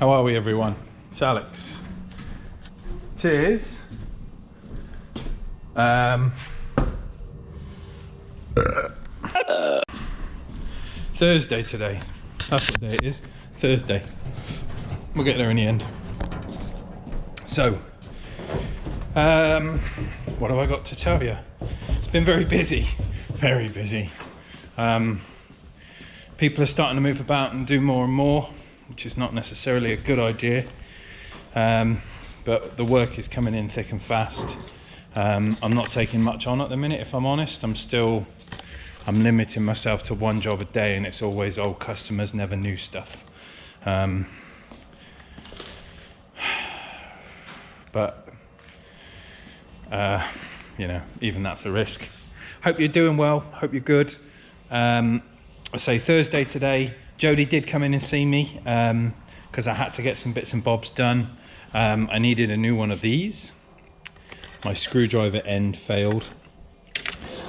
How are we, everyone? It's Alex. It is Thursday today. That's what day it is. Thursday. We'll get there in the end. So, what have I got to tell you? It's been very busy. Very busy. People are starting to move about and do more and more, which is not necessarily a good idea. But the work is coming in thick and fast. I'm not taking much on at the minute, if I'm honest. I'm limiting myself to one job a day, and it's always old customers, never new stuff. But you know, even that's a risk. Hope you're doing well, hope you're good. I say Thursday today. Jodie did come in and see me because I had to get some bits and bobs done. I needed a new one of these. My screwdriver end failed,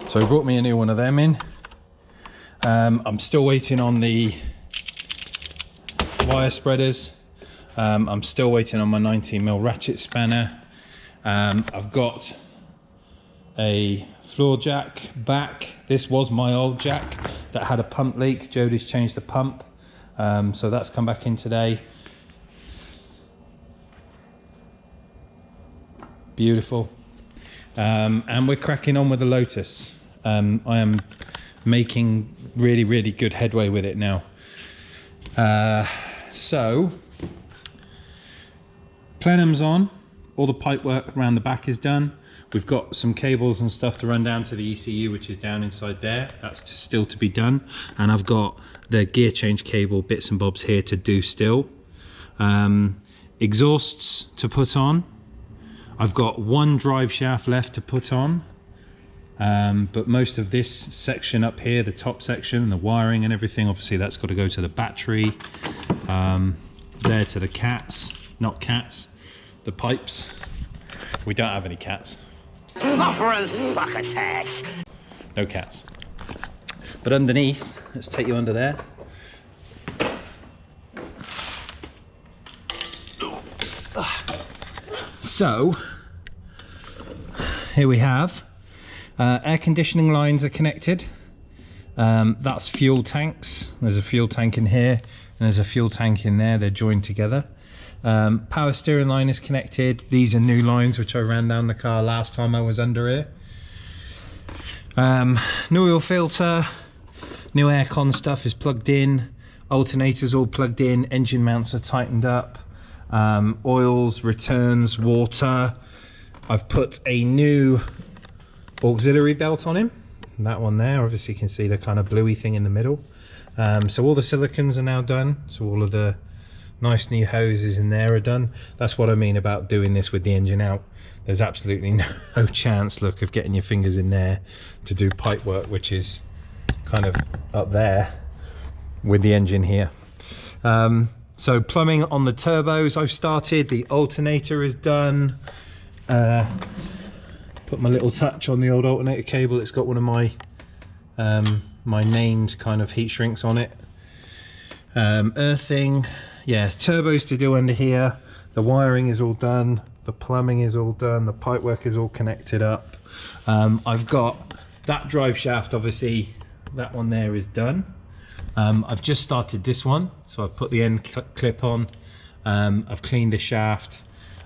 so he brought me a new one of them in. I'm still waiting on the wire spreaders. I'm still waiting on my 19mm ratchet spanner. I've got a floor jack back. This was my old jack that had a pump leak. Jodie's changed the pump, so that's come back in today. Beautiful. And we're cracking on with the Lotus. I am making really good headway with it now. So plenum's on, all the pipe work around the back is done. We've got some cables and stuff to run down to the ECU, which is down inside there. That's still to be done. And I've got the gear change cable bits and bobs here to do still. Exhausts to put on. I've got one drive shaft left to put on. But most of this section up here, the top section, the wiring and everything, obviously that's got to go to the battery. There to the cats, not cats, the pipes. We don't have any cats. No cats. But underneath, let's take you under there. So here we have air conditioning lines are connected. That's fuel tanks. There's a fuel tank in here and there's a fuel tank in there. They're joined together. Power steering line is connected. These are new lines which I ran down the car last time I was under here. New oil filter, new aircon stuff is plugged in, alternators all plugged in, engine mounts are tightened up, oils, returns, water. I've put a new auxiliary belt on him, that one there. Obviously you can see the kind of bluey thing in the middle. So all the silicons are now done, so all of the nice new hoses in there are done. That's what I mean about doing this with the engine out. There's absolutely no chance, look, of getting your fingers in there to do pipe work, which is kind of up there with the engine here. So plumbing on the turbos I've started, the alternator is done. Put my little touch on the old alternator cable. It's got one of my my named kind of heat shrinks on it. Earthing, yeah, turbos to do under here. The wiring is all done, the plumbing is all done, the pipework is all connected up. I've got that drive shaft, obviously that one there is done. I've just started this one, so I've put the end clip on. I've cleaned the shaft.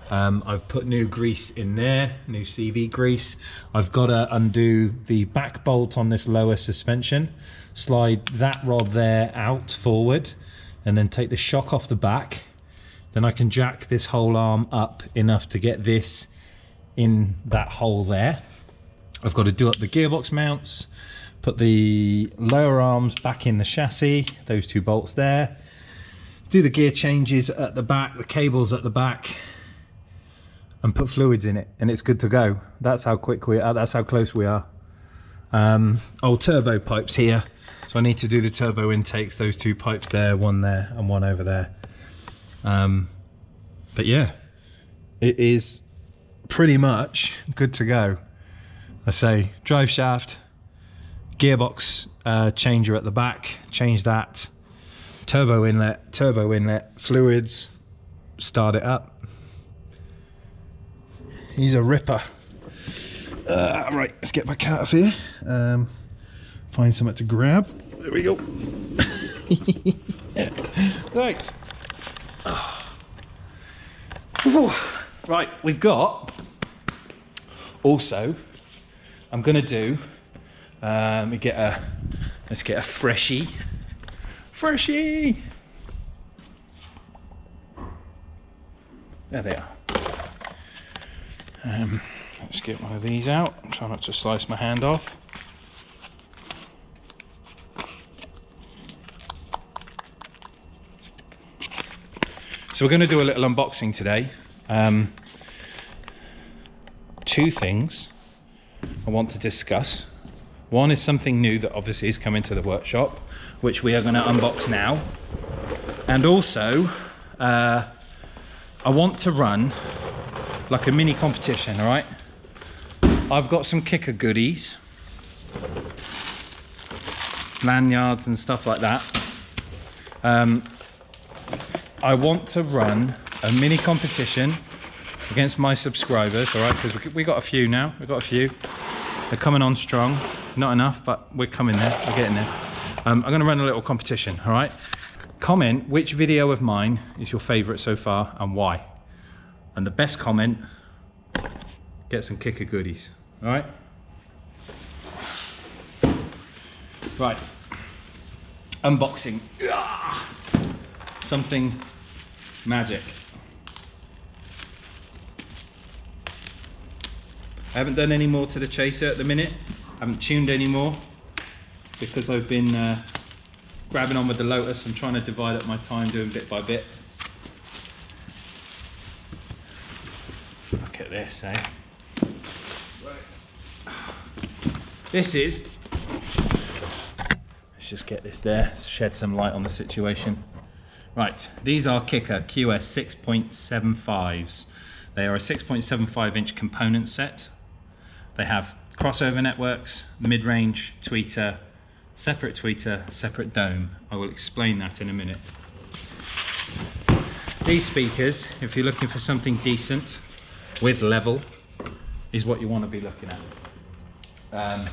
I've put new grease in there, new CV grease. I've got to undo the back bolt on this lower suspension, slide that rod there out forward, and then take the shock off the back. Then I can jack this whole arm up enough to get this in that hole there. I've got to do up the gearbox mounts, put the lower arms back in the chassis, those two bolts there, do the gear changes at the back, the cables at the back, and put fluids in it, and it's good to go. That's how quick we are, that's how close we are. Old turbo pipes here, so I need to do the turbo intakes, those two pipes there, one there and one over there. But yeah, it is pretty much good to go. I say drive shaft, gearbox changer at the back, change that, turbo inlet, fluids, start it up. He's a ripper. Right, let's get back out of here. Find something to grab. There we go. Right. Right, we've got also, I'm gonna do let's get a freshie. There they are. Let's get one of these out. Try not to slice my hand off. So we're going to do a little unboxing today. Two things I want to discuss. One is something new that obviously is coming to the workshop, which we are going to unbox now. And also, I want to run like a mini competition, all right? I've got some kicker goodies, lanyards and stuff like that. I want to run a mini competition against my subscribers, all right? Because we got a few now, we've got a few. They're coming on strong, not enough, but we're coming there, we're getting there. I'm gonna run a little competition, all right? Comment which video of mine is your favorite so far and why. And the best comment, get some kicker goodies, all right? Right, unboxing. Something magic. I haven't done any more to the chaser at the minute. I haven't tuned any more because I've been grabbing on with the Lotus. I'm trying to divide up my time, doing bit by bit. Look at this, eh? Right. This is, let's just get this there, shed some light on the situation. Right, these are Kicker QS 6.75s. They are a 6.75 inch component set. They have crossover networks, mid-range tweeter, separate dome. I will explain that in a minute. These speakers, if you're looking for something decent with level, is what you want to be looking at.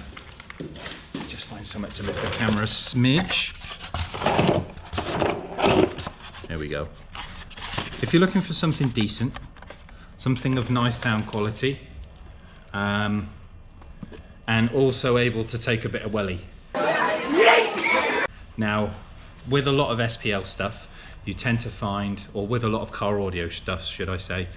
Just find something to lift the camera a smidge. There we go. If you're looking for something decent, something of nice sound quality, and also able to take a bit of welly. Now, with a lot of SPL stuff, you tend to find, or with a lot of car audio stuff, should I say,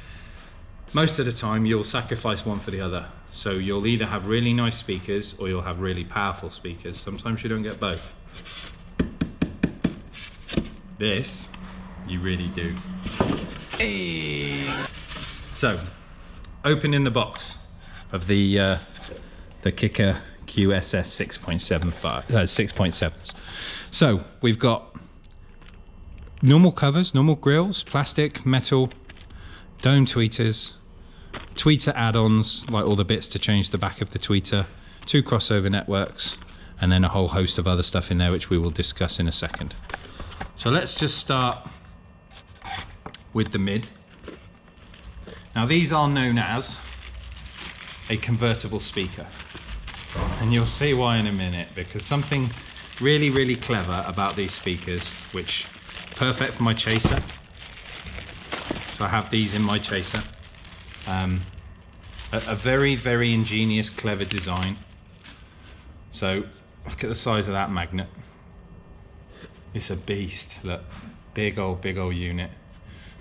most of the time you'll sacrifice one for the other. So you'll either have really nice speakers or you'll have really powerful speakers. Sometimes you don't get both. This, you really do. Hey. So, opening the box of the Kicker QSS 6.7s. So we've got normal covers, normal grills, plastic, metal, dome tweeters, tweeter add-ons, like all the bits to change the back of the tweeter, 2 crossover networks, and then a whole host of other stuff in there which we will discuss in a second. So let's just start with the mid. Now these are known as a convertible speaker, and you'll see why in a minute, because something really clever about these speakers, which perfect for my chaser. So I have these in my chaser. A very ingenious, clever design. So look at the size of that magnet. It's a beast. Look, big old unit.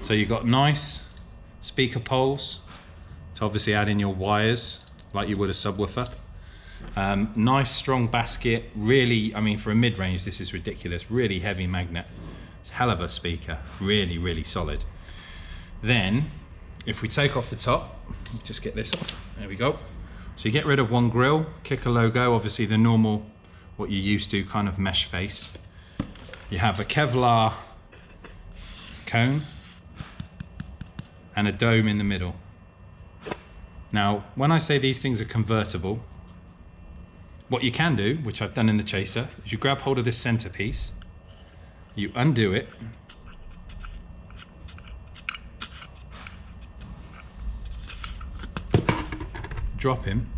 So you've got nice speaker poles to obviously add in your wires like you would a subwoofer. Nice strong basket. Really, I mean, for a mid-range this is ridiculous. Really heavy magnet. It's a hell of a speaker. Really solid. Then if we take off the top, just get this off, there we go. So you get rid of one grill, Kicker logo, obviously the normal, what you're used to, kind of mesh face. You have a Kevlar cone and a dome in the middle. Now, when I say these things are convertible, what you can do, which I've done in the chaser, is you grab hold of this centerpiece, you undo it, drop him.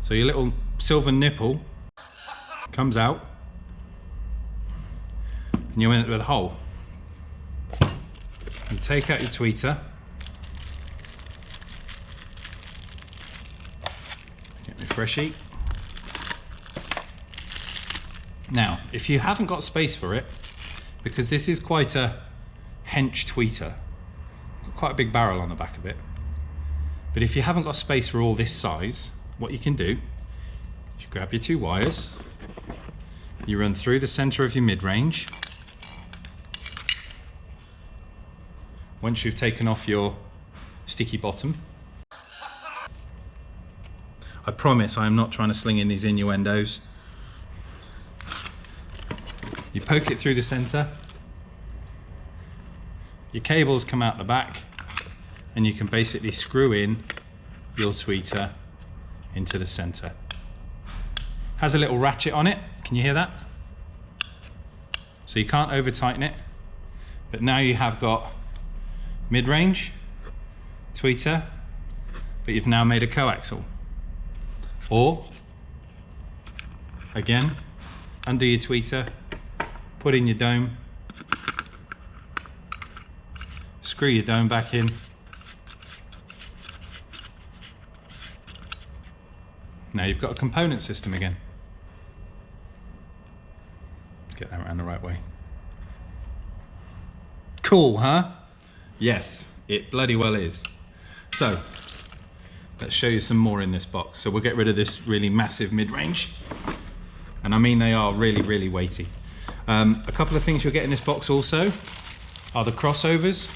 So your little silver nipple comes out and you end up with a hole. You take out your tweeter. Get me fresh heat. Now, if you haven't got space for it, because this is quite a hench tweeter, got quite a big barrel on the back of it, but if you haven't got space for all this size, what you can do is you grab your two wires, you run through the center of your mid-range. Once you've taken off your sticky bottom, I promise I am not trying to sling in these innuendos. You poke it through the center, your cables come out the back, and you can basically screw in your tweeter into the center. Has a little ratchet on it, can you hear that? So you can't over tighten it, but now you have got mid-range, tweeter, but you've now made a coaxial. Or, again, undo your tweeter, put in your dome, screw your dome back in. Now you've got a component system again. Let's get that around the right way. Cool, huh? Yes, it bloody well is. So, let's show you some more in this box. So we'll get rid of this really massive mid-range. And I mean they are really, really weighty. A couple of things you'll get in this box also are the crossovers.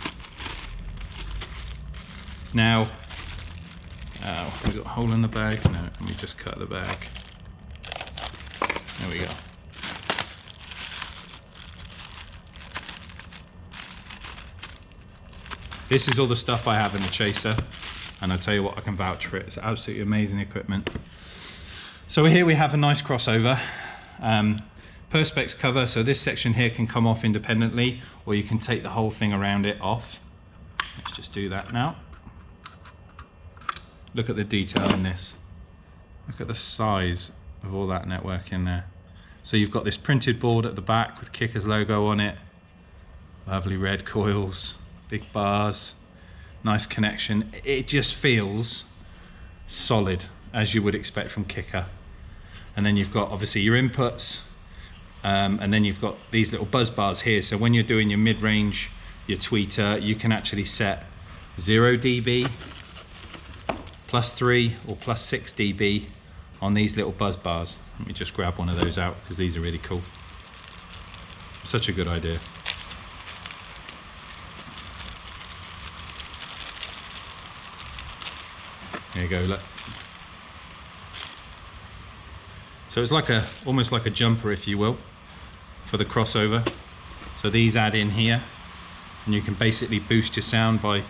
Now, we've got a hole in the bag. No, let me just cut the bag. There we go. This is all the stuff I have in the chaser, and I tell you what, I can vouch for it. It's absolutely amazing equipment. So here we have a nice crossover. Perspex cover, so this section here can come off independently, or you can take the whole thing around it off. Let's just do that now. Look at the detail in this. Look at the size of all that network in there. So you've got this printed board at the back with Kicker's logo on it. Lovely red coils, big bars, nice connection. It just feels solid, as you would expect from Kicker. And then you've got obviously your inputs, and then you've got these little buzz bars here. So when you're doing your mid-range, your tweeter, you can actually set 0 dB, +3 or +6 dB on these little buzz bars. Let me just grab one of those out because these are really cool. Such a good idea. There you go, look. So it's like almost like a jumper, if you will, for the crossover. So these add in here, and you can basically boost your sound by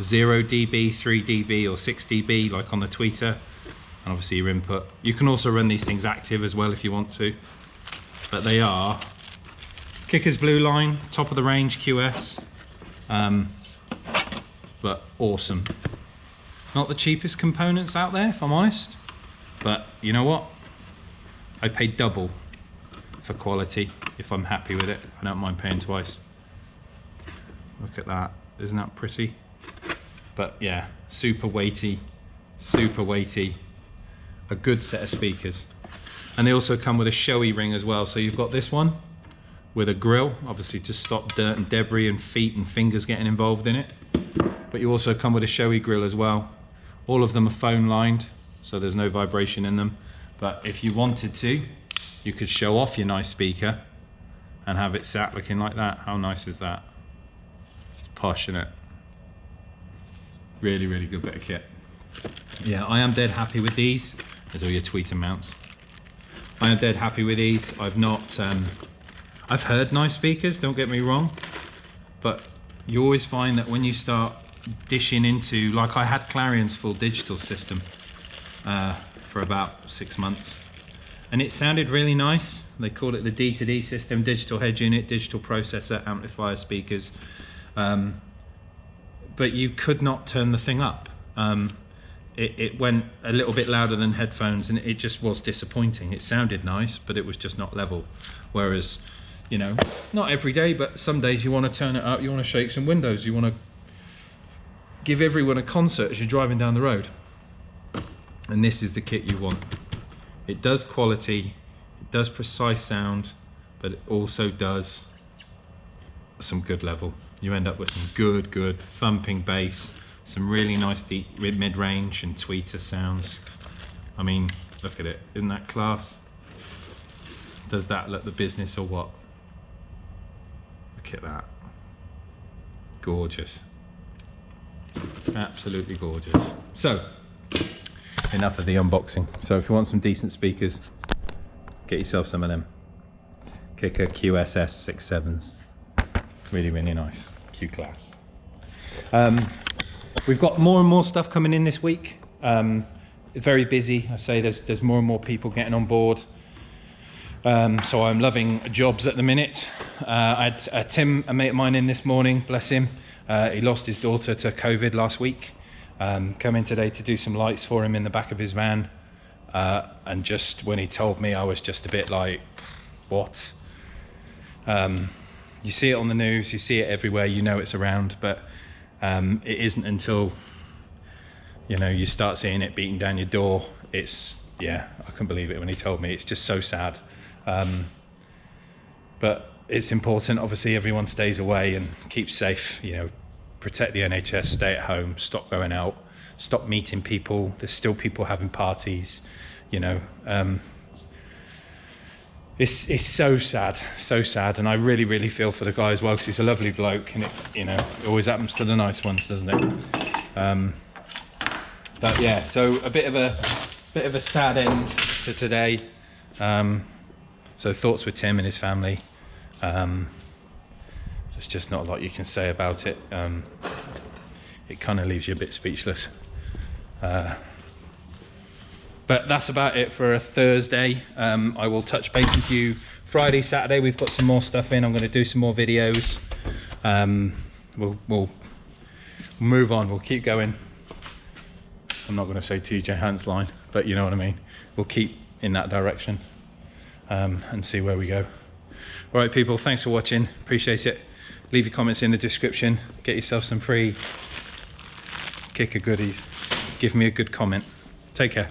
0 dB, 3 dB or 6 dB like on the tweeter, and obviously your input. You can also run these things active as well if you want to, but they are Kicker's Blue Line, top of the range QS, but awesome. Not the cheapest components out there, if I'm honest, but you know what? I pay double for quality if I'm happy with it. I don't mind paying twice. Look at that, isn't that pretty? But yeah, super weighty, a good set of speakers. And they also come with a showy ring as well. So you've got this one with a grill, obviously to stop dirt and debris and feet and fingers getting involved in it. But you also come with a showy grill as well. All of them are phone lined, so there's no vibration in them. But if you wanted to, you could show off your nice speaker and have it sat looking like that. How nice is that? It's posh, isn't it? Really, really good bit of kit. Yeah, I am dead happy with these. There's all your tweeter mounts. I am dead happy with these. I've not, I've heard nice speakers, don't get me wrong, but you always find that when you start dishing into, like I had Clarion's full digital system for about 6 months, and it sounded really nice. They call it the D2D system, digital head unit, digital processor, amplifier, speakers, but you could not turn the thing up. it went a little bit louder than headphones, and it just was disappointing. It sounded nice, but it was just not level. Whereas, you know, not every day, but some days you want to turn it up, you want to shake some windows, you want to give everyone a concert as you're driving down the road. And this is the kit you want. It does quality, it does precise sound, but it also does some good level. You end up with some good thumping bass, some really nice deep mid-range and tweeter sounds. I mean, look at it, isn't that class? Does that look the business or what? Look at that. Gorgeous. Absolutely gorgeous. So, enough of the unboxing. So if you want some decent speakers, get yourself some of them. Kicker QSS 67s. Really, really nice. Q class. We've got more and more stuff coming in this week. Very busy. I say there's more and more people getting on board. So I'm loving jobs at the minute. I had Tim, a mate of mine, in this morning, bless him. He lost his daughter to COVID last week. Come in today to do some lights for him in the back of his van. And just when he told me, I was just a bit like, what? You see it on the news, you see it everywhere, you know it's around, but it isn't until, you know, you start seeing it beating down your door. It's, yeah, I couldn't believe it when he told me. It's just so sad. But it's important, obviously, everyone stays away and keeps safe, you know, protect the NHS, stay at home, stop going out, stop meeting people. There's still people having parties, you know. It's so sad, and I really feel for the guy as well, because he's a lovely bloke, and it, you know, it always happens to the nice ones, doesn't it? But yeah, so a bit of a sad end to today. So thoughts with Tim and his family. There's just not a lot you can say about it. It kind of leaves you a bit speechless. But that's about it for a Thursday. I will touch base with you Friday, Saturday. We've got some more stuff in. I'm going to do some more videos. We'll move on. We'll keep going. I'm not going to say TJ Hunt's line, but you know what I mean. We'll keep in that direction and see where we go. All right, people, thanks for watching. Appreciate it. Leave your comments in the description. Get yourself some free Kicker goodies. Give me a good comment. Take care.